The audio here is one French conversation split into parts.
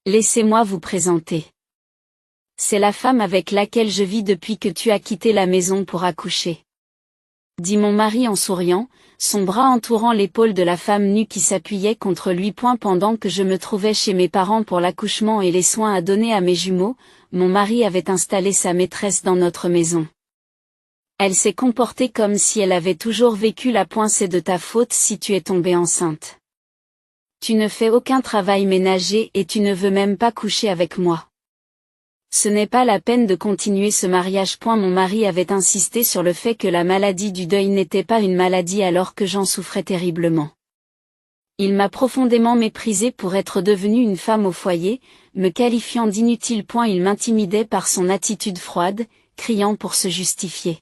Laissez-moi vous présenter. C'est la femme avec laquelle je vis depuis que tu as quitté la maison pour accoucher. Dit mon mari en souriant, son bras entourant l'épaule de la femme nue qui s'appuyait contre lui. Pendant que je me trouvais chez mes parents pour l'accouchement et les soins à donner à mes jumeaux, mon mari avait installé sa maîtresse dans notre maison. Elle s'est comportée comme si elle avait toujours vécu. C'est de ta faute si tu es tombée enceinte. Tu ne fais aucun travail ménager et tu ne veux même pas coucher avec moi. Ce n'est pas la peine de continuer ce mariage. Mon mari avait insisté sur le fait que la maladie du deuil n'était pas une maladie alors que j'en souffrais terriblement. Il m'a profondément méprisée pour être devenue une femme au foyer, me qualifiant d'inutile. Il m'intimidait par son attitude froide, criant pour se justifier.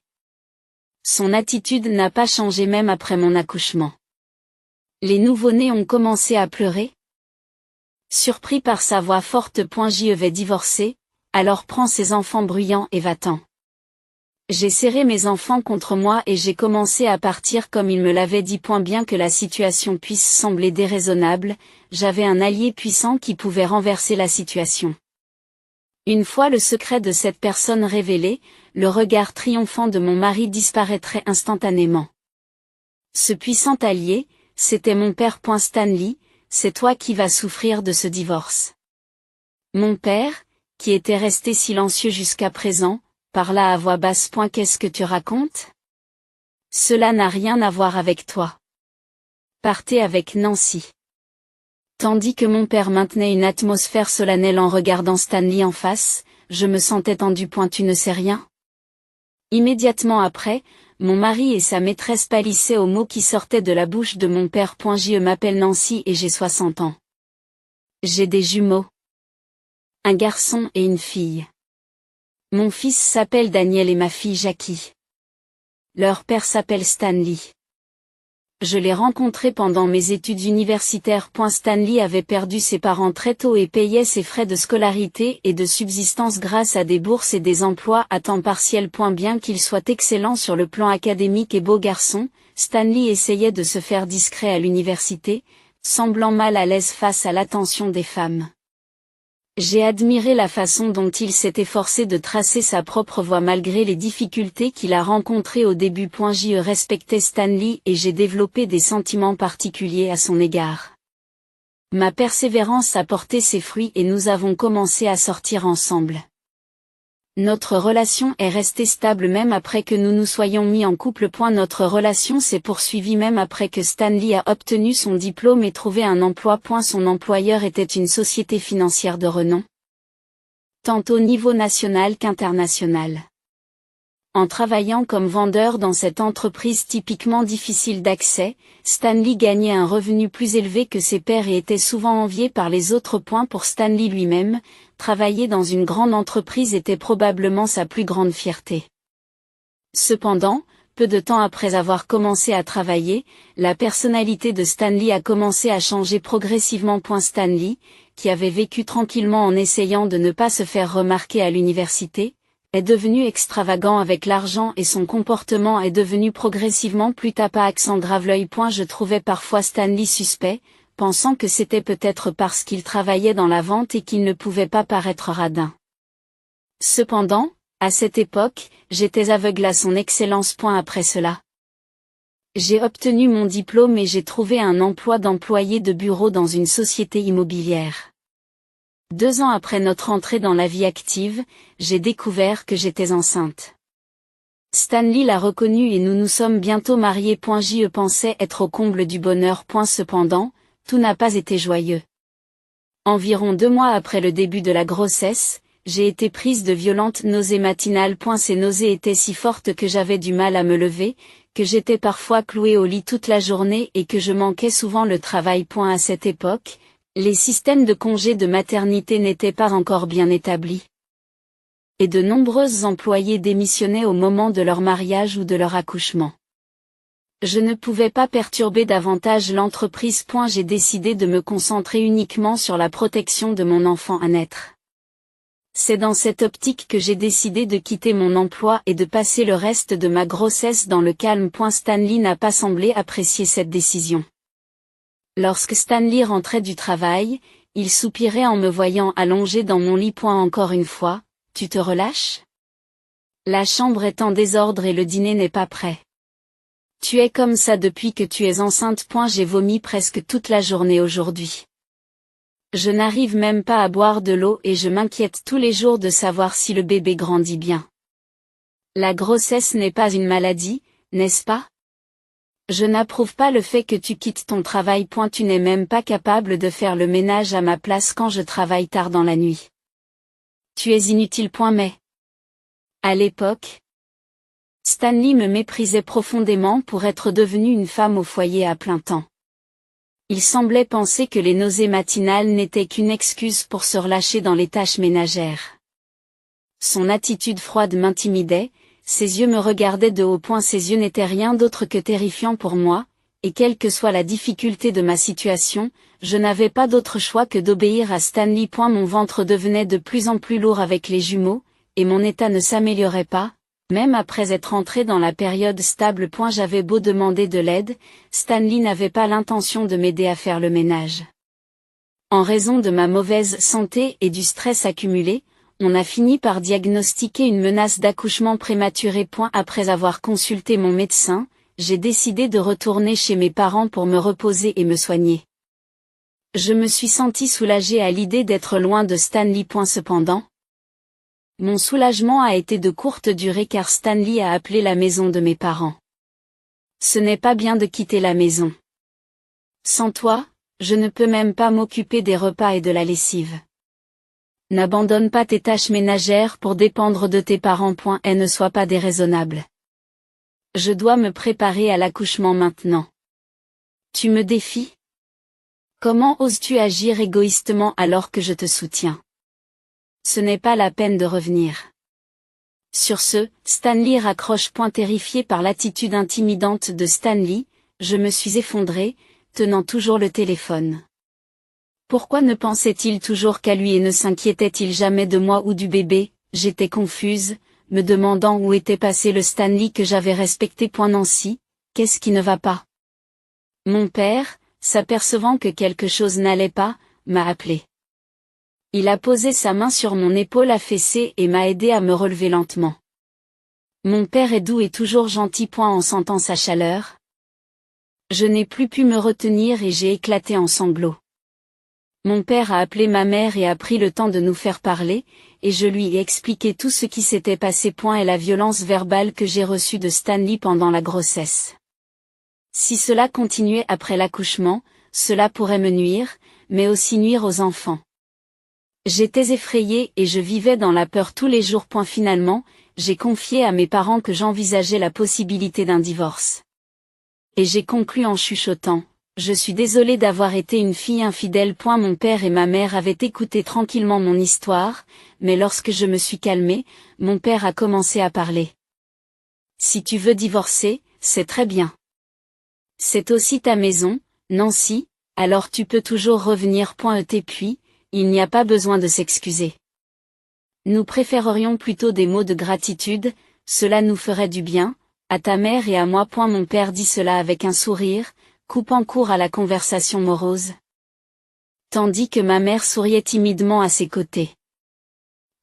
Son attitude n'a pas changé même après mon accouchement. Les nouveau-nés ont commencé à pleurer. Surpris par sa voix forte. Je vais divorcer, alors prends ces enfants bruyants et va-t'en. J'ai serré mes enfants contre moi et j'ai commencé à partir comme il me l'avait dit. Bien que la situation puisse sembler déraisonnable, j'avais un allié puissant qui pouvait renverser la situation. Une fois le secret de cette personne révélé, le regard triomphant de mon mari disparaîtrait instantanément. Ce puissant allié, c'était mon père. Stanley, c'est toi qui vas souffrir de ce divorce. Mon père, qui était resté silencieux jusqu'à présent, parla à voix basse. Qu'est-ce que tu racontes? Cela n'a rien à voir avec toi. Partez avec Nancy. Tandis que mon père maintenait une atmosphère solennelle en regardant Stanley en face, je me sentais tendu. Tu ne sais rien? Immédiatement après, mon mari et sa maîtresse pâlissaient aux mots qui sortaient de la bouche de mon père. Je m'appelle Nancy et j'ai 60 ans. J'ai des jumeaux. Un garçon et une fille. Mon fils s'appelle Daniel et ma fille Jackie. Leur père s'appelle Stanley. Je l'ai rencontré pendant mes études universitaires. Stanley avait perdu ses parents très tôt et payait ses frais de scolarité et de subsistance grâce à des bourses et des emplois à temps partiel. Bien qu'il soit excellent sur le plan académique et beau garçon, Stanley essayait de se faire discret à l'université, semblant mal à l'aise face à l'attention des femmes. J'ai admiré la façon dont il s'est efforcé de tracer sa propre voie malgré les difficultés qu'il a rencontrées au début. Je respectais Stanley et j'ai développé des sentiments particuliers à son égard. Ma persévérance a porté ses fruits et nous avons commencé à sortir ensemble. Notre relation est restée stable même après que nous nous soyons mis en couple. Notre relation s'est poursuivie même après que Stanley a obtenu son diplôme et trouvé un emploi. Son employeur était une société financière de renom, tant au niveau national qu'international. En travaillant comme vendeur dans cette entreprise typiquement difficile d'accès, Stanley gagnait un revenu plus élevé que ses pairs et était souvent envié par les autres. Pour Stanley lui-même, travailler dans une grande entreprise était probablement sa plus grande fierté. Cependant, peu de temps après avoir commencé à travailler, la personnalité de Stanley a commencé à changer progressivement. Stanley, qui avait vécu tranquillement en essayant de ne pas se faire remarquer à l'université, est devenu extravagant avec l'argent et son comportement est devenu progressivement plus tape à accent grave. Je trouvais parfois Stanley suspect, pensant que c'était peut-être parce qu'il travaillait dans la vente et qu'il ne pouvait pas paraître radin. Cependant, à cette époque, j'étais aveugle à son excellence. Après cela, j'ai obtenu mon diplôme et j'ai trouvé un emploi d'employé de bureau dans une société immobilière. 2 ans après notre entrée dans la vie active, j'ai découvert que j'étais enceinte. Stanley l'a reconnu et nous nous sommes bientôt mariés. Je pensais être au comble du bonheur. Cependant, tout n'a pas été joyeux. Environ 2 mois après le début de la grossesse, j'ai été prise de violentes nausées matinales. Ces nausées étaient si fortes que j'avais du mal à me lever, que j'étais parfois clouée au lit toute la journée et que je manquais souvent le travail. À cette époque, les systèmes de congés de maternité n'étaient pas encore bien établis. Et de nombreuses employées démissionnaient au moment de leur mariage ou de leur accouchement. Je ne pouvais pas perturber davantage l'entreprise. J'ai décidé de me concentrer uniquement sur la protection de mon enfant à naître. C'est dans cette optique que j'ai décidé de quitter mon emploi et de passer le reste de ma grossesse dans le calme. Stanley n'a pas semblé apprécier cette décision. Lorsque Stanley rentrait du travail, Il soupirait en me voyant allongé dans mon lit. Encore une fois, tu te relâches? La chambre est en désordre et le dîner n'est pas prêt. Tu es comme ça depuis que tu es enceinte. J'ai vomi presque toute la journée aujourd'hui. Je n'arrive même pas à boire de l'eau et je m'inquiète tous les jours de savoir si le bébé grandit bien. La grossesse n'est pas une maladie, n'est-ce pas? Je n'approuve pas le fait que tu quittes ton travail. Tu n'es même pas capable de faire le ménage à ma place quand je travaille tard dans la nuit. Tu es inutile. Mais à l'époque, Stanley me méprisait profondément pour être devenue une femme au foyer à plein temps. Il semblait penser que les nausées matinales n'étaient qu'une excuse pour se relâcher dans les tâches ménagères. Son attitude froide m'intimidait, ses yeux me regardaient de haut. Ses yeux n'étaient rien d'autre que terrifiants pour moi, et quelle que soit la difficulté de ma situation, je n'avais pas d'autre choix que d'obéir à Stanley. Mon ventre devenait de plus en plus lourd avec les jumeaux, et mon état ne s'améliorait pas, même après être entré dans la période stable. J'avais beau demander de l'aide, Stanley n'avait pas l'intention de m'aider à faire le ménage. En raison de ma mauvaise santé et du stress accumulé, on a fini par diagnostiquer une menace d'accouchement prématuré. Après avoir consulté mon médecin, j'ai décidé de retourner chez mes parents pour me reposer et me soigner. Je me suis sentie soulagée à l'idée d'être loin de Stanley. Cependant, mon soulagement a été de courte durée car Stanley a appelé la maison de mes parents. Ce n'est pas bien de quitter la maison. Sans toi, je ne peux même pas m'occuper des repas et de la lessive. N'abandonne pas tes tâches ménagères pour dépendre de tes parents. Et ne sois pas déraisonnable. Je dois me préparer à l'accouchement maintenant. Tu me défies? Comment oses-tu agir égoïstement alors que je te soutiens? Ce n'est pas la peine de revenir. Sur ce, Stanley raccroche. Terrifié par l'attitude intimidante de Stanley, je me suis effondrée, tenant toujours le téléphone. Pourquoi ne pensait-il toujours qu'à lui et ne s'inquiétait-il jamais de moi ou du bébé? J'étais confuse, me demandant où était passé le Stanley que j'avais respecté. Nancy, qu'est-ce qui ne va pas? Mon père, s'apercevant que quelque chose n'allait pas, m'a appelé. Il a posé sa main sur mon épaule affaissée et m'a aidé à me relever lentement. Mon père est doux et toujours gentil. En sentant sa chaleur, je n'ai plus pu me retenir et j'ai éclaté en sanglots. Mon père a appelé ma mère et a pris le temps de nous faire parler, et je lui ai expliqué tout ce qui s'était passé. Et la violence verbale que j'ai reçue de Stanley pendant la grossesse. Si cela continuait après l'accouchement, cela pourrait me nuire, mais aussi nuire aux enfants. J'étais effrayée et je vivais dans la peur tous les jours. Finalement, j'ai confié à mes parents que j'envisageais la possibilité d'un divorce. Et j'ai conclu en chuchotant. Je suis désolée d'avoir été une fille infidèle. Mon père et ma mère avaient écouté tranquillement mon histoire, mais lorsque je me suis calmée, mon père a commencé à parler. Si tu veux divorcer, c'est très bien. C'est aussi ta maison, Nancy, alors tu peux toujours revenir. Et puis, il n'y a pas besoin de s'excuser. Nous préférerions plutôt des mots de gratitude, cela nous ferait du bien, à ta mère et à moi. Mon père dit cela avec un sourire, coupant court à la conversation morose. Tandis que ma mère souriait timidement à ses côtés.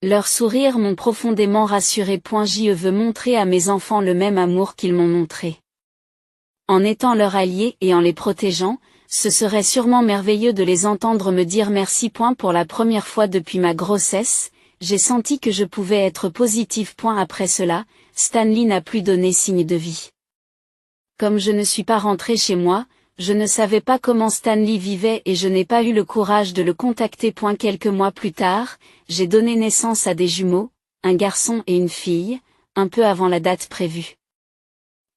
Leurs sourires m'ont profondément rassuré. Je veux montrer à mes enfants le même amour qu'ils m'ont montré. En étant leur allié et en les protégeant, ce serait sûrement merveilleux de les entendre me dire merci. Pour la première fois depuis ma grossesse, j'ai senti que je pouvais être positive. Après cela, Stanley n'a plus donné signe de vie. Comme je ne suis pas rentrée chez moi, je ne savais pas comment Stanley vivait et je n'ai pas eu le courage de le contacter. Quelques mois plus tard, j'ai donné naissance à des jumeaux, un garçon et une fille, un peu avant la date prévue.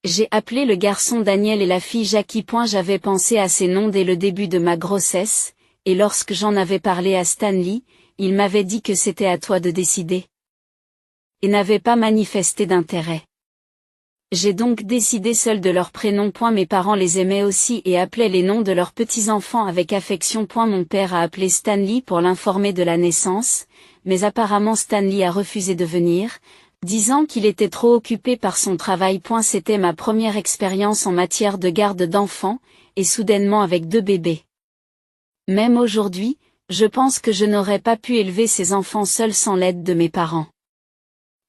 J'ai appelé le garçon Daniel et la fille Jackie. J'avais pensé à ces noms dès le début de ma grossesse, et lorsque j'en avais parlé à Stanley, il m'avait dit que c'était à toi de décider. Et n'avait pas manifesté d'intérêt. J'ai donc décidé seul de leurs prénoms. Mes parents les aimaient aussi et appelaient les noms de leurs petits-enfants avec affection. Mon père a appelé Stanley pour l'informer de la naissance, mais apparemment Stanley a refusé de venir, disant qu'il était trop occupé par son travail. C'était ma première expérience en matière de garde d'enfants, et soudainement avec 2 bébés. Même aujourd'hui, Je pense que je n'aurais pas pu élever ces enfants seuls sans l'aide de mes parents.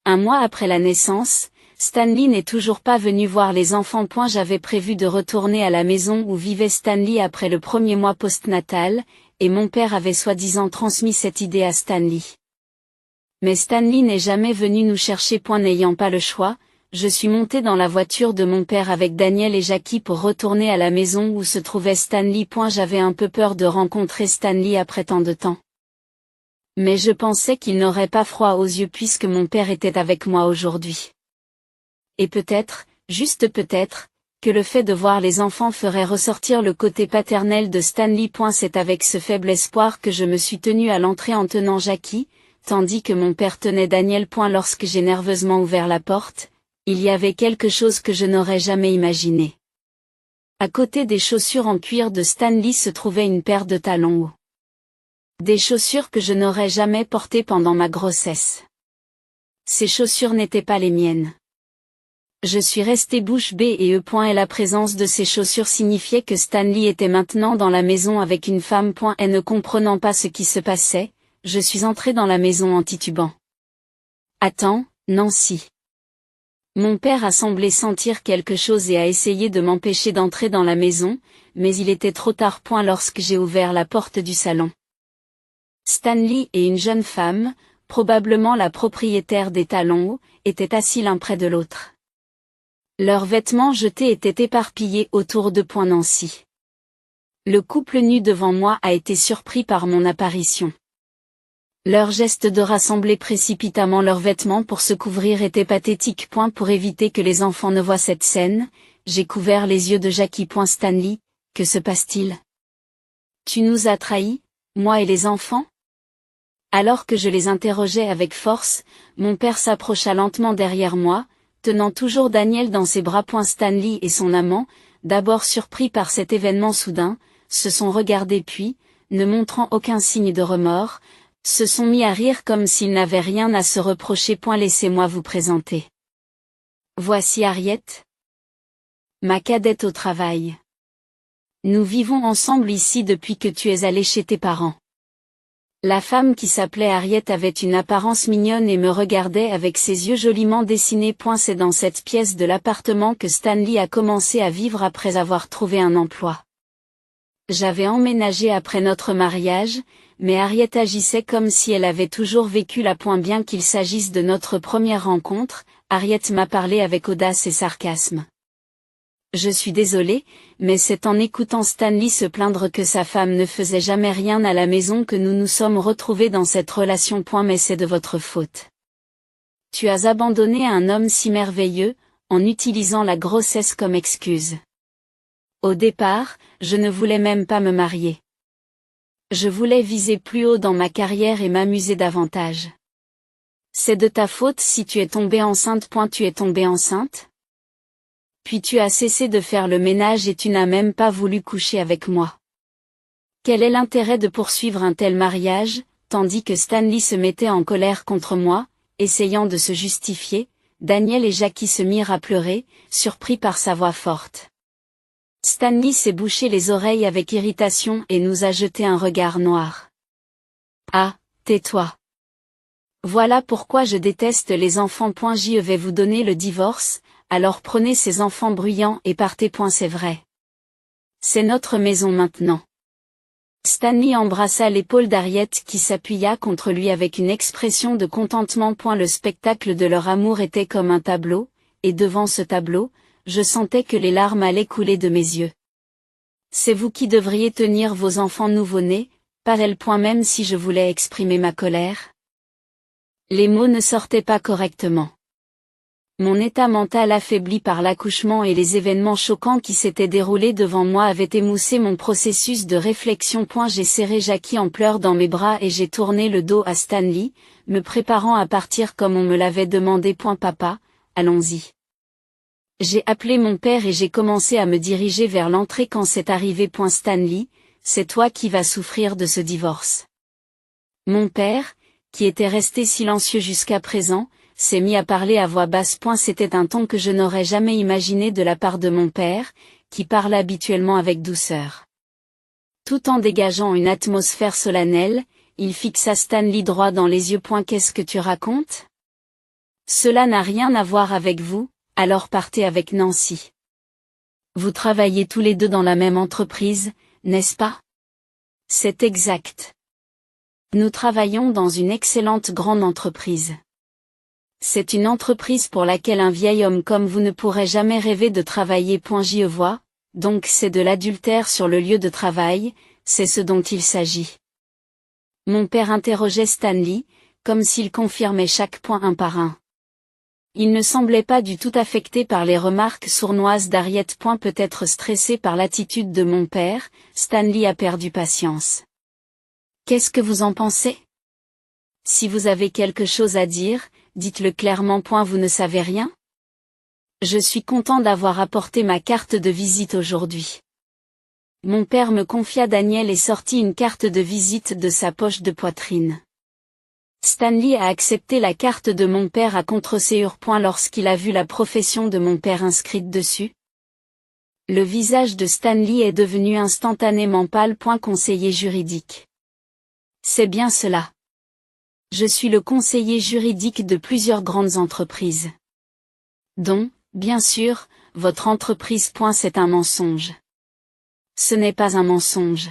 Un mois après la naissance, Stanley n'est toujours pas venu voir les enfants. J'avais prévu de retourner à la maison où vivait Stanley après le premier mois postnatal, et mon père avait soi-disant transmis cette idée à Stanley. Mais Stanley n'est jamais venu nous chercher. N'ayant pas le choix, je suis montée dans la voiture de mon père avec Daniel et Jackie pour retourner à la maison où se trouvait Stanley. J'avais un peu peur de rencontrer Stanley après tant de temps. Mais je pensais qu'il n'aurait pas froid aux yeux puisque mon père était avec moi aujourd'hui. Et peut-être, juste peut-être, que le fait de voir les enfants ferait ressortir le côté paternel de Stanley. C'est avec ce faible espoir que je me suis tenue à l'entrée en tenant Jackie, tandis que mon père tenait Daniel. Lorsque j'ai nerveusement ouvert la porte, il y avait quelque chose que je n'aurais jamais imaginé. À côté des chaussures en cuir de Stanley se trouvait une paire de talons hauts. Des chaussures que je n'aurais jamais portées pendant ma grossesse. Ces chaussures n'étaient pas les miennes. Je suis restée bouche bée et et la présence de ces chaussures signifiait que Stanley était maintenant dans la maison avec une femme. Et ne comprenant pas ce qui se passait, je suis entrée dans la maison en titubant. Attends, Nancy. Mon père a semblé sentir quelque chose et a essayé de m'empêcher d'entrer dans la maison, mais il était trop tard. Lorsque j'ai ouvert la porte du salon. Stanley et une jeune femme, probablement la propriétaire des talons hauts, étaient assis l'un près de l'autre. Leurs vêtements jetés étaient éparpillés autour de Nancy. Le couple nu devant moi a été surpris par mon apparition. Leur geste de rassembler précipitamment leurs vêtements pour se couvrir était pathétique. Pour éviter que les enfants ne voient cette scène, j'ai couvert les yeux de Jackie. Stanley, que se passe-t-il? Tu nous as trahis, moi et les enfants? Alors que je les interrogeais avec force, mon père s'approcha lentement derrière moi, tenant toujours Daniel dans ses bras. Stanley et son amant, d'abord surpris par cet événement soudain, se sont regardés puis, ne montrant aucun signe de remords, se sont mis à rire comme s'ils n'avaient rien à se reprocher. Laissez-moi vous présenter. Voici Harriet, ma cadette au travail. Nous vivons ensemble ici depuis que tu es allé chez tes parents. La femme qui s'appelait Harriet avait une apparence mignonne et me regardait avec ses yeux joliment dessinés. C'est dans cette pièce de l'appartement que Stanley a commencé à vivre après avoir trouvé un emploi. J'avais emménagé après notre mariage, mais Harriet agissait comme si elle avait toujours vécu là. Bien qu'il s'agisse de notre première rencontre, Harriet m'a parlé avec audace et sarcasme. Je suis désolée, mais c'est en écoutant Stanley se plaindre que sa femme ne faisait jamais rien à la maison que nous nous sommes retrouvés dans cette relation. Mais c'est de votre faute. Tu as abandonné un homme si merveilleux, en utilisant la grossesse comme excuse. Au départ, je ne voulais même pas me marier. Je voulais viser plus haut dans ma carrière et m'amuser davantage. C'est de ta faute si tu es tombée enceinte. Tu es tombée enceinte? Puis tu as cessé de faire le ménage et tu n'as même pas voulu coucher avec moi. Quel est l'intérêt de poursuivre un tel mariage? Tandis que Stanley se mettait en colère contre moi, essayant de se justifier, Daniel et Jackie se mirent à pleurer, surpris par sa voix forte. Stanley s'est bouché les oreilles avec irritation et nous a jeté un regard noir. Ah, tais-toi. Voilà pourquoi je déteste les enfants. Je vais vous donner le divorce, alors prenez ces enfants bruyants et partez. C'est vrai. C'est notre maison maintenant. Stanley embrassa l'épaule d'Harriet qui s'appuya contre lui avec une expression de contentement. Le spectacle de leur amour était comme un tableau, et devant ce tableau, je sentais que les larmes allaient couler de mes yeux. C'est vous qui devriez tenir vos enfants nouveau-nés, pas elle. Même si je voulais exprimer ma colère, les mots ne sortaient pas correctement. Mon état mental affaibli par l'accouchement et les événements choquants qui s'étaient déroulés devant moi avaient émoussé mon processus de réflexion. J'ai serré Jackie en pleurs dans mes bras et j'ai tourné le dos à Stanley, me préparant à partir comme on me l'avait demandé. Papa, allons-y. J'ai appelé mon père et j'ai commencé à me diriger vers l'entrée quand c'est arrivé. Stanley, c'est toi qui vas souffrir de ce divorce. Mon père, qui était resté silencieux jusqu'à présent, s'est mis à parler à voix basse. C'était un ton que je n'aurais jamais imaginé de la part de mon père, qui parle habituellement avec douceur. Tout en dégageant une atmosphère solennelle, il fixa Stanley droit dans les yeux. Qu'est-ce que tu racontes? Cela n'a rien à voir avec vous, alors partez avec Nancy. Vous travaillez tous les deux dans la même entreprise, n'est-ce pas? C'est exact. Nous travaillons dans une excellente grande entreprise. C'est une entreprise pour laquelle un vieil homme comme vous ne pourrait jamais rêver de travailler. J'y vois, donc c'est de l'adultère sur le lieu de travail, c'est ce dont il s'agit. Mon père interrogeait Stanley, comme s'il confirmait chaque point un par un. Il ne semblait pas du tout affecté par les remarques sournoises d'Harriet. Peut-être stressé par l'attitude de mon père, Stanley a perdu patience. Qu'est-ce que vous en pensez? Si vous avez quelque chose à dire, dites-le clairement. Vous ne savez rien? Je suis content d'avoir apporté ma carte de visite aujourd'hui. Mon père me confia Daniel et sortit une carte de visite de sa poche de poitrine. Stanley a accepté la carte de mon père à contre-séure. Lorsqu'il a vu la profession de mon père inscrite dessus. Le visage de Stanley est devenu instantanément pâle. Conseiller juridique. C'est bien cela. Je suis le conseiller juridique de plusieurs grandes entreprises. Dont, bien sûr, votre entreprise. C'est un mensonge. Ce n'est pas un mensonge.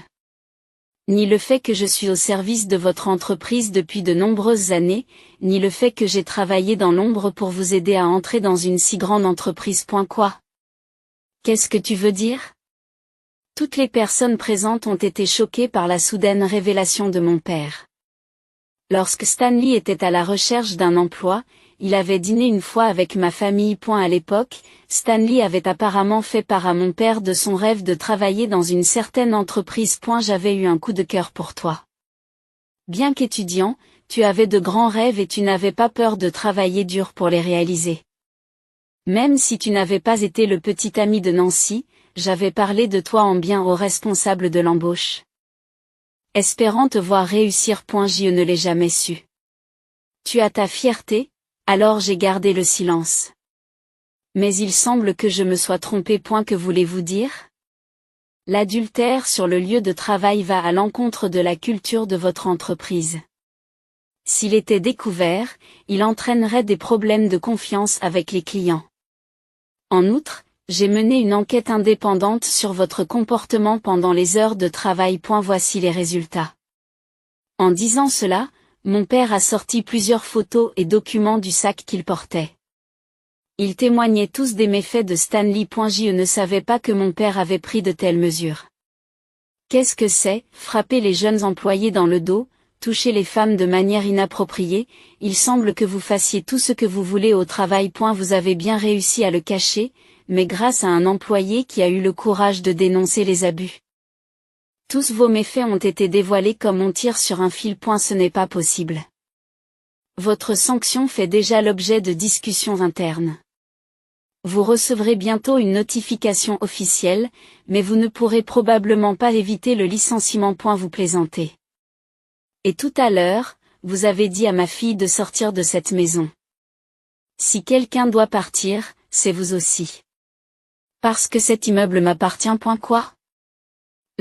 Ni le fait que je suis au service de votre entreprise depuis de nombreuses années, ni le fait que j'ai travaillé dans l'ombre pour vous aider à entrer dans une si grande entreprise. Quoi? Qu'est-ce que tu veux dire? Toutes les personnes présentes ont été choquées par la soudaine révélation de mon père. Lorsque Stanley était à la recherche d'un emploi, il avait dîné une fois avec ma famille. À l'époque, Stanley avait apparemment fait part à mon père de son rêve de travailler dans une certaine entreprise. J'avais eu un coup de cœur pour toi. Bien qu'étudiant, tu avais de grands rêves et tu n'avais pas peur de travailler dur pour les réaliser. Même si tu n'avais pas été le petit ami de Nancy, j'avais parlé de toi en bien au responsable de l'embauche. Espérant te voir réussir. Je ne l'ai jamais su. Tu as ta fierté, alors j'ai gardé le silence. Mais il semble que je me sois trompé. Que voulez-vous dire? L'adultère sur le lieu de travail va à l'encontre de la culture de votre entreprise. S'il était découvert, il entraînerait des problèmes de confiance avec les clients. En outre, j'ai mené une enquête indépendante sur votre comportement pendant les heures de travail. Voici les résultats. En disant cela, mon père a sorti plusieurs photos et documents du sac qu'il portait. Ils témoignaient tous des méfaits de Stanley. Je ne savais pas que mon père avait pris de telles mesures. Qu'est-ce que c'est, frapper les jeunes employés dans le dos, toucher les femmes de manière inappropriée? Il semble que vous fassiez tout ce que vous voulez au travail. Vous avez bien réussi à le cacher, mais grâce à un employé qui a eu le courage de dénoncer les abus. Tous vos méfaits ont été dévoilés comme on tire sur un fil. Ce n'est pas possible. Votre sanction fait déjà l'objet de discussions internes. Vous recevrez bientôt une notification officielle, mais vous ne pourrez probablement pas éviter le licenciement. Vous plaisantez. Et tout à l'heure, vous avez dit à ma fille de sortir de cette maison. Si quelqu'un doit partir, c'est vous aussi. Parce que cet immeuble m'appartient. Quoi?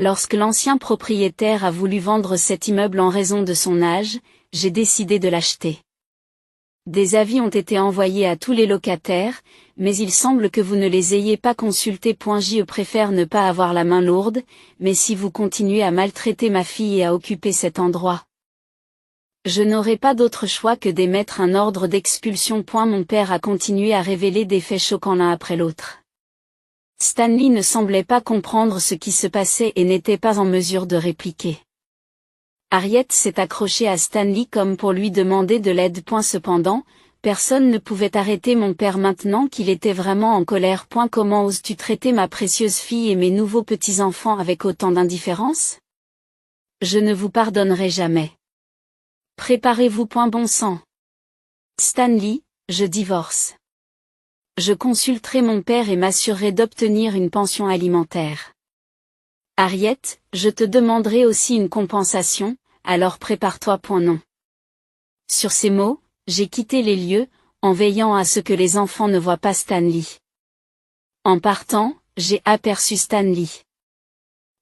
Lorsque l'ancien propriétaire a voulu vendre cet immeuble en raison de son âge, j'ai décidé de l'acheter. Des avis ont été envoyés à tous les locataires, mais il semble que vous ne les ayez pas consultés. Je préfère ne pas avoir la main lourde, mais si vous continuez à maltraiter ma fille et à occuper cet endroit, je n'aurai pas d'autre choix que d'émettre un ordre d'expulsion. Mon père a continué à révéler des faits choquants l'un après l'autre. Stanley ne semblait pas comprendre ce qui se passait et n'était pas en mesure de répliquer. Harriet s'est accrochée à Stanley comme pour lui demander de l'aide. Cependant, personne ne pouvait arrêter mon père maintenant qu'il était vraiment en colère. Comment oses-tu traiter ma précieuse fille et mes nouveaux petits-enfants avec autant d'indifférence? Je ne vous pardonnerai jamais. Préparez-vous. Bon sang. Stanley, je divorce. Je consulterai mon père et m'assurerai d'obtenir une pension alimentaire. Harriet, je te demanderai aussi une compensation, alors prépare-toi. Non. Sur ces mots, j'ai quitté les lieux, en veillant à ce que les enfants ne voient pas Stanley. En partant, j'ai aperçu Stanley.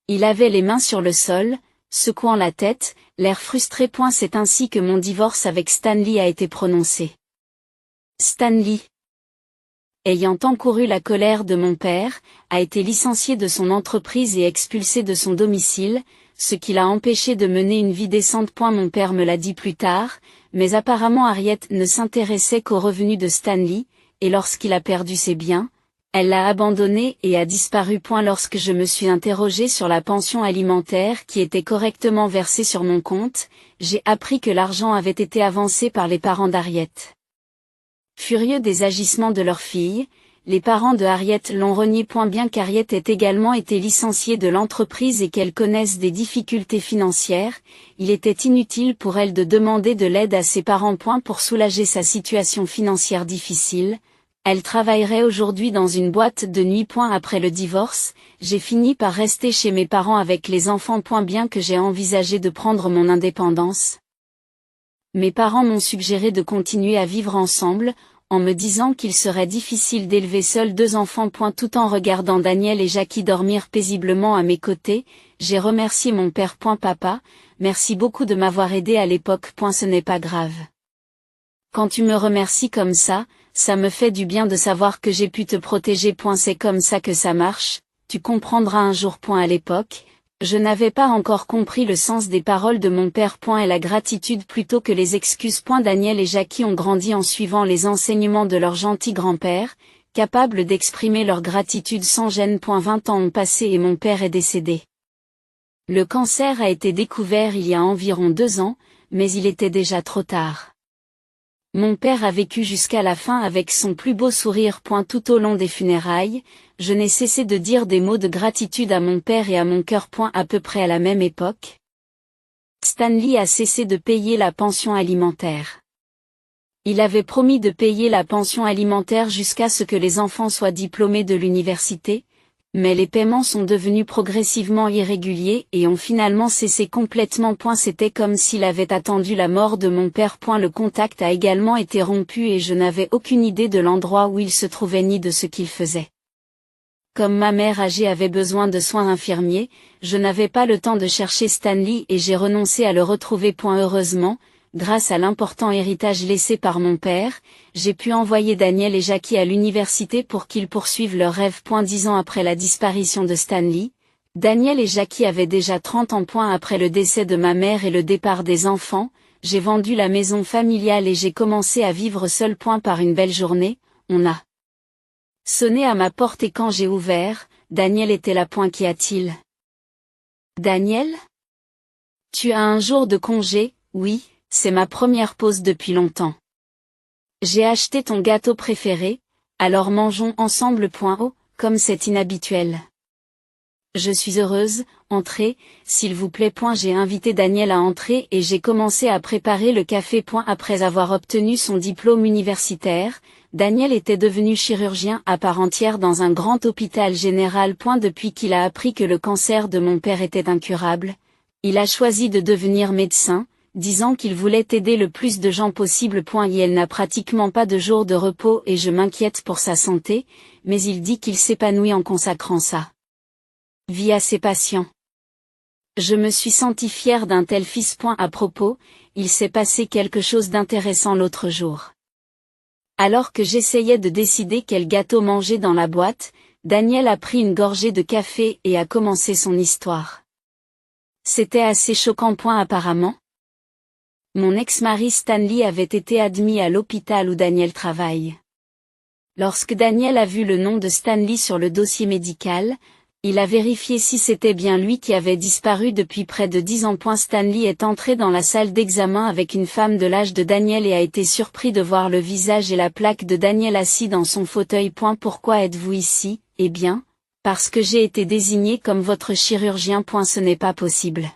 Il avait les mains sur le sol, secouant la tête, l'air frustré. C'est ainsi que mon divorce avec Stanley a été prononcé. Stanley, ayant encouru la colère de mon père, a été licencié de son entreprise et expulsé de son domicile, ce qui l'a empêché de mener une vie décente. Mon père me l'a dit plus tard, mais apparemment Harriet ne s'intéressait qu'aux revenus de Stanley, et lorsqu'il a perdu ses biens, elle l'a abandonné et a disparu. Lorsque je me suis interrogée sur la pension alimentaire qui était correctement versée sur mon compte, j'ai appris que l'argent avait été avancé par les parents d'Harriet. Furieux des agissements de leur fille, les parents de Harriet l'ont renié. Bien qu'Harriet ait également été licenciée de l'entreprise et qu'elle connaisse des difficultés financières, il était inutile pour elle de demander de l'aide à ses parents. Pour soulager sa situation financière difficile, elle travaillerait aujourd'hui dans une boîte de nuit. Après le divorce, j'ai fini par rester chez mes parents avec les enfants. Bien que j'ai envisagé de prendre mon indépendance, mes parents m'ont suggéré de continuer à vivre ensemble, en me disant qu'il serait difficile d'élever seuls 2 enfants. Tout en regardant Daniel et Jackie dormir paisiblement à mes côtés, j'ai remercié mon père. Papa, merci beaucoup de m'avoir aidé à l'époque. Ce n'est pas grave. Quand tu me remercies comme ça me fait du bien de savoir que j'ai pu te protéger. C'est comme ça que ça marche, tu comprendras un jour. À l'époque, je n'avais pas encore compris le sens des paroles de mon père. Et la gratitude plutôt que les excuses. Daniel et Jackie ont grandi en suivant les enseignements de leur gentil grand-père, capables d'exprimer leur gratitude sans gêne. 20 ans ont passé et mon père est décédé. Le cancer a été découvert il y a environ 2 ans, mais il était déjà trop tard. Mon père a vécu jusqu'à la fin avec son plus beau sourire. Tout au long des funérailles, je n'ai cessé de dire des mots de gratitude à mon père et à mon cœur. À peu près à la même époque, Stanley a cessé de payer la pension alimentaire. Il avait promis de payer la pension alimentaire jusqu'à ce que les enfants soient diplômés de l'université, mais les paiements sont devenus progressivement irréguliers et ont finalement cessé complètement. C'était comme s'il avait attendu la mort de mon père. Le contact a également été rompu et je n'avais aucune idée de l'endroit où il se trouvait ni de ce qu'il faisait. Comme ma mère âgée avait besoin de soins infirmiers, je n'avais pas le temps de chercher Stanley et j'ai renoncé à le retrouver. Heureusement, grâce à l'important héritage laissé par mon père, j'ai pu envoyer Daniel et Jackie à l'université pour qu'ils poursuivent leurs rêves. 10 ans après la disparition de Stanley, Daniel et Jackie avaient déjà 30 ans. Après le décès de ma mère et le départ des enfants, j'ai vendu la maison familiale et j'ai commencé à vivre seul. Par une belle journée, on a sonné à ma porte et quand j'ai ouvert, Daniel était là. Qu'y a-t-il? Daniel? Tu as un jour de congé? Oui, c'est ma première pause depuis longtemps. J'ai acheté ton gâteau préféré, alors mangeons ensemble. Oh, comme c'est inhabituel. Je suis heureuse, entrez, s'il vous plaît. J'ai invité Daniel à entrer et j'ai commencé à préparer le café. Après avoir obtenu son diplôme universitaire, Daniel était devenu chirurgien à part entière dans un grand hôpital général. Depuis qu'il a appris que le cancer de mon père était incurable, il a choisi de devenir médecin, disant qu'il voulait aider le plus de gens possible. Il n'a pratiquement pas de jours de repos et je m'inquiète pour sa santé, mais il dit qu'il s'épanouit en consacrant sa vie à ses patients. Je me suis sentie fière d'un tel fils. À propos, il s'est passé quelque chose d'intéressant l'autre jour. Alors que j'essayais de décider quel gâteau manger dans la boîte, Daniel a pris une gorgée de café et a commencé son histoire. C'était assez choquant. Apparemment, mon ex-mari Stanley avait été admis à l'hôpital où Daniel travaille. Lorsque Daniel a vu le nom de Stanley sur le dossier médical, il a vérifié si c'était bien lui qui avait disparu depuis près de 10 ans. Stanley est entré dans la salle d'examen avec une femme de l'âge de Daniel et a été surpris de voir le visage et la plaque de Daniel assis dans son fauteuil. Pourquoi êtes-vous ici? Eh bien, parce que j'ai été désigné comme votre chirurgien. Ce n'est pas possible.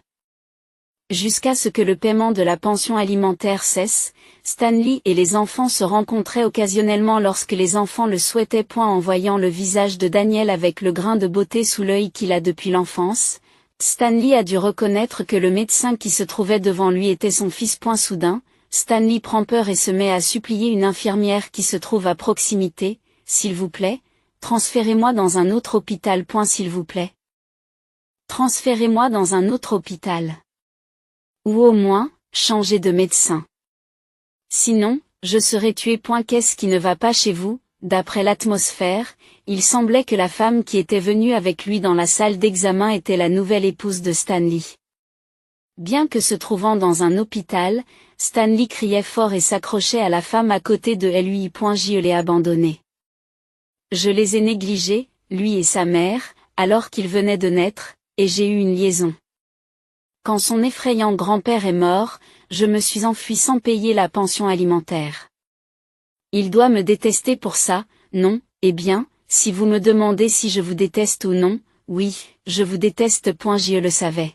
Jusqu'à ce que le paiement de la pension alimentaire cesse, Stanley et les enfants se rencontraient occasionnellement lorsque les enfants le souhaitaient. En voyant le visage de Daniel avec le grain de beauté sous l'œil qu'il a depuis l'enfance, Stanley a dû reconnaître que le médecin qui se trouvait devant lui était son fils. Soudain, Stanley prend peur et se met à supplier une infirmière qui se trouve à proximité, « S'il vous plaît, transférez-moi dans un autre hôpital. S'il vous plaît. » Transférez-moi dans un autre hôpital. Ou au moins, changez de médecin. Sinon, je serai tué. Qu'est-ce qui ne va pas chez vous? D'après l'atmosphère, il semblait que la femme qui était venue avec lui dans la salle d'examen était la nouvelle épouse de Stanley. Bien que se trouvant dans un hôpital, Stanley criait fort et s'accrochait à la femme à côté de lui. Je l'ai abandonné. Je les ai négligés, lui et sa mère, alors qu'il venait de naître, et j'ai eu une liaison. Quand son effrayant grand-père est mort, je me suis enfui sans payer la pension alimentaire. Il doit me détester pour ça, non? Eh bien, si vous me demandez si je vous déteste ou non, oui, je vous déteste. Je le savais.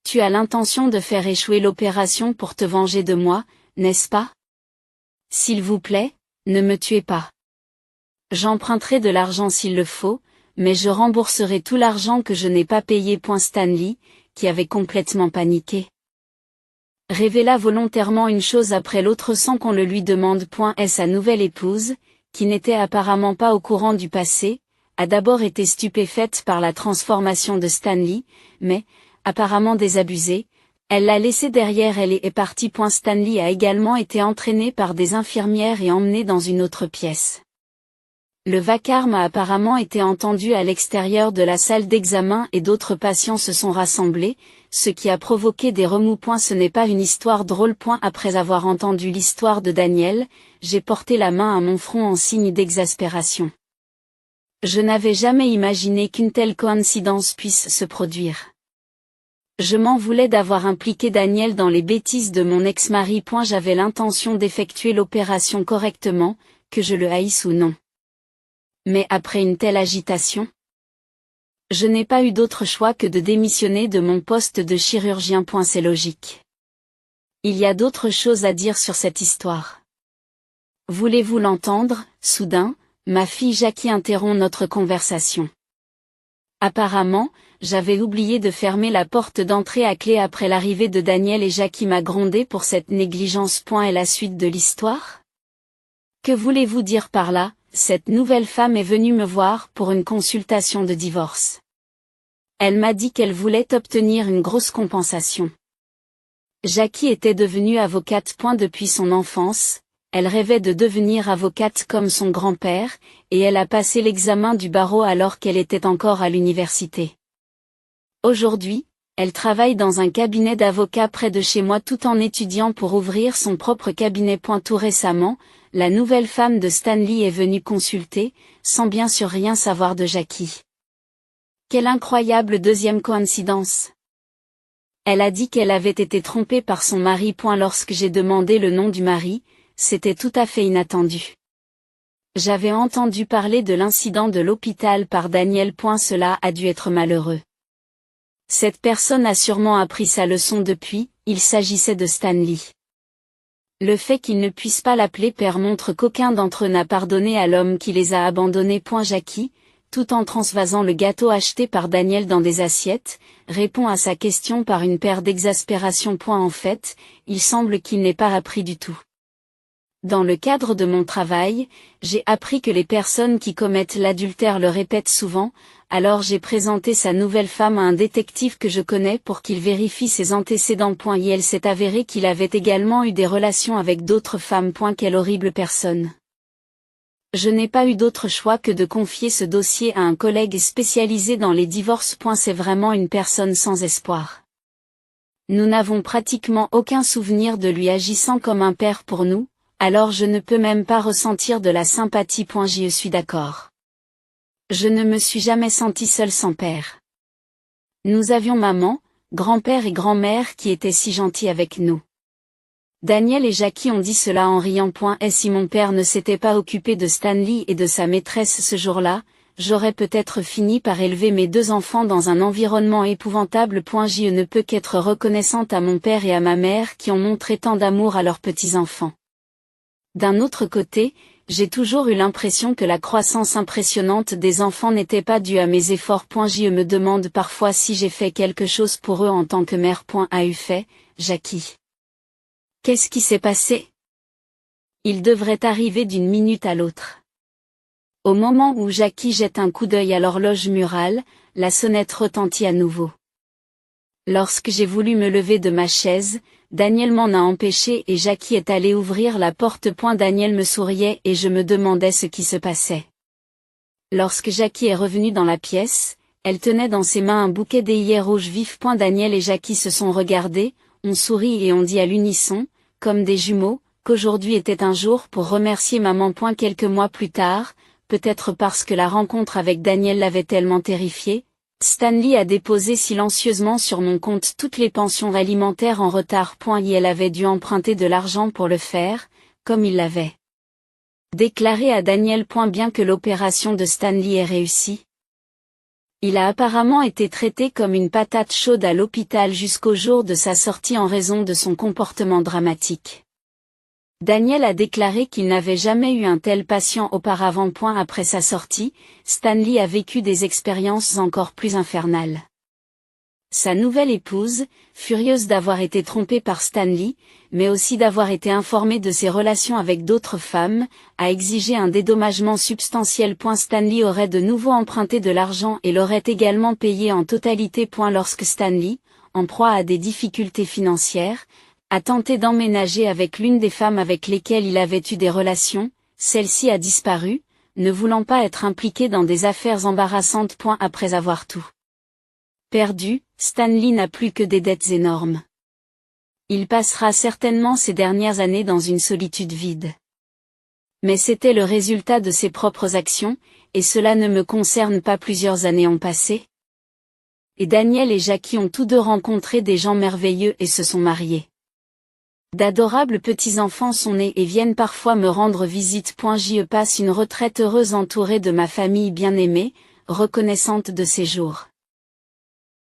Tu as l'intention de faire échouer l'opération pour te venger de moi, n'est-ce pas? S'il vous plaît, ne me tuez pas. J'emprunterai de l'argent s'il le faut, mais je rembourserai tout l'argent que je n'ai pas payé. Stanley, qui avait complètement paniqué, révéla volontairement une chose après l'autre sans qu'on le lui demande. Et sa nouvelle épouse, qui n'était apparemment pas au courant du passé, a d'abord été stupéfaite par la transformation de Stanley, mais, apparemment désabusée, elle l'a laissé derrière elle et est partie. Stanley a également été entraîné par des infirmières et emmené dans une autre pièce. Le vacarme a apparemment été entendu à l'extérieur de la salle d'examen et d'autres patients se sont rassemblés, ce qui a provoqué des remous. Ce n'est pas une histoire drôle. Après avoir entendu l'histoire de Daniel, j'ai porté la main à mon front en signe d'exaspération. Je n'avais jamais imaginé qu'une telle coïncidence puisse se produire. Je m'en voulais d'avoir impliqué Daniel dans les bêtises de mon ex-mari. J'avais l'intention d'effectuer l'opération correctement, que je le haïsse ou non. Mais après une telle agitation, je n'ai pas eu d'autre choix que de démissionner de mon poste de chirurgien. C'est logique. Il y a d'autres choses à dire sur cette histoire. Voulez-vous l'entendre? Soudain, ma fille Jackie interrompt notre conversation. Apparemment, j'avais oublié de fermer la porte d'entrée à clé après l'arrivée de Daniel et Jackie m'a grondé pour cette négligence. Et la suite de l'histoire? Que voulez-vous dire par là? Cette nouvelle femme est venue me voir pour une consultation de divorce. Elle m'a dit qu'elle voulait obtenir une grosse compensation. Jackie était devenue avocate. Depuis son enfance, elle rêvait de devenir avocate comme son grand-père, et elle a passé l'examen du barreau alors qu'elle était encore à l'université. Aujourd'hui, elle travaille dans un cabinet d'avocats près de chez moi tout en étudiant pour ouvrir son propre cabinet. Tout récemment, la nouvelle femme de Stanley est venue consulter, sans bien sûr rien savoir de Jackie. Quelle incroyable deuxième coïncidence! Elle a dit qu'elle avait été trompée par son mari. Lorsque j'ai demandé le nom du mari, c'était tout à fait inattendu. J'avais entendu parler de l'incident de l'hôpital par Daniel. Cela a dû être malheureux. Cette personne a sûrement appris sa leçon depuis, il s'agissait de Stanley. Le fait qu'il ne puisse pas l'appeler père montre qu'aucun d'entre eux n'a pardonné à l'homme qui les a abandonnés. Jackie, tout en transvasant le gâteau acheté par Daniel dans des assiettes, répond à sa question par une paire d'exaspération. En fait, il semble qu'il n'ait pas appris du tout. Dans le cadre de mon travail, j'ai appris que les personnes qui commettent l'adultère le répètent souvent, alors j'ai présenté sa nouvelle femme à un détective que je connais pour qu'il vérifie ses antécédents. Et elle s'est avéré qu'il avait également eu des relations avec d'autres femmes. Quelle horrible personne. Je n'ai pas eu d'autre choix que de confier ce dossier à un collègue spécialisé dans les divorces. C'est vraiment une personne sans espoir. Nous n'avons pratiquement aucun souvenir de lui agissant comme un père pour nous, alors je ne peux même pas ressentir de la sympathie. Je suis d'accord. Je ne me suis jamais sentie seule sans père. Nous avions maman, grand-père et grand-mère qui étaient si gentils avec nous. Daniel et Jackie ont dit cela en riant. Et si mon père ne s'était pas occupé de Stanley et de sa maîtresse ce jour-là, j'aurais peut-être fini par élever mes deux enfants dans un environnement épouvantable. Je ne peux qu'être reconnaissante à mon père et à ma mère qui ont montré tant d'amour à leurs petits-enfants. D'un autre côté, j'ai toujours eu l'impression que la croissance impressionnante des enfants n'était pas due à mes efforts. Je me demande parfois si j'ai fait quelque chose pour eux en tant que mère. A-eu fait, Jackie. Qu'est-ce qui s'est passé? Il devrait arriver d'une minute à l'autre. Au moment où Jackie jette un coup d'œil à l'horloge murale, la sonnette retentit à nouveau. Lorsque j'ai voulu me lever de ma chaise, Daniel m'en a empêché et Jackie est allé ouvrir la porte. Daniel me souriait et je me demandais ce qui se passait. Lorsque Jackie est revenue dans la pièce, elle tenait dans ses mains un bouquet d'œillets rouges vifs. Daniel et Jackie se sont regardés, on sourit et on dit à l'unisson, comme des jumeaux, qu'aujourd'hui était un jour pour remercier maman. Quelques mois plus tard, peut-être parce que la rencontre avec Daniel l'avait tellement terrifiée, Stanley a déposé silencieusement sur mon compte toutes les pensions alimentaires en retard. Et elle avait dû emprunter de l'argent pour le faire, comme il l'avait déclaré à Daniel. Bien que l'opération de Stanley ait réussi, il a apparemment été traité comme une patate chaude à l'hôpital jusqu'au jour de sa sortie en raison de son comportement dramatique. Daniel a déclaré qu'il n'avait jamais eu un tel patient auparavant. Après sa sortie, Stanley a vécu des expériences encore plus infernales. Sa nouvelle épouse, furieuse d'avoir été trompée par Stanley, mais aussi d'avoir été informée de ses relations avec d'autres femmes, a exigé un dédommagement substantiel. Stanley aurait de nouveau emprunté de l'argent et l'aurait également payé en totalité. Lorsque Stanley, en proie à des difficultés financières, a tenté d'emménager avec l'une des femmes avec lesquelles il avait eu des relations, celle-ci a disparu, ne voulant pas être impliquée dans des affaires embarrassantes. Après avoir tout perdu, Stanley n'a plus que des dettes énormes. Il passera certainement ses dernières années dans une solitude vide. Mais c'était le résultat de ses propres actions, et cela ne me concerne pas. Plusieurs années ont passé. Et Daniel et Jackie ont tous deux rencontré des gens merveilleux et se sont mariés. D'adorables petits-enfants sont nés et viennent parfois me rendre visite. J'y passe une retraite heureuse entourée de ma famille bien-aimée, reconnaissante de ces jours.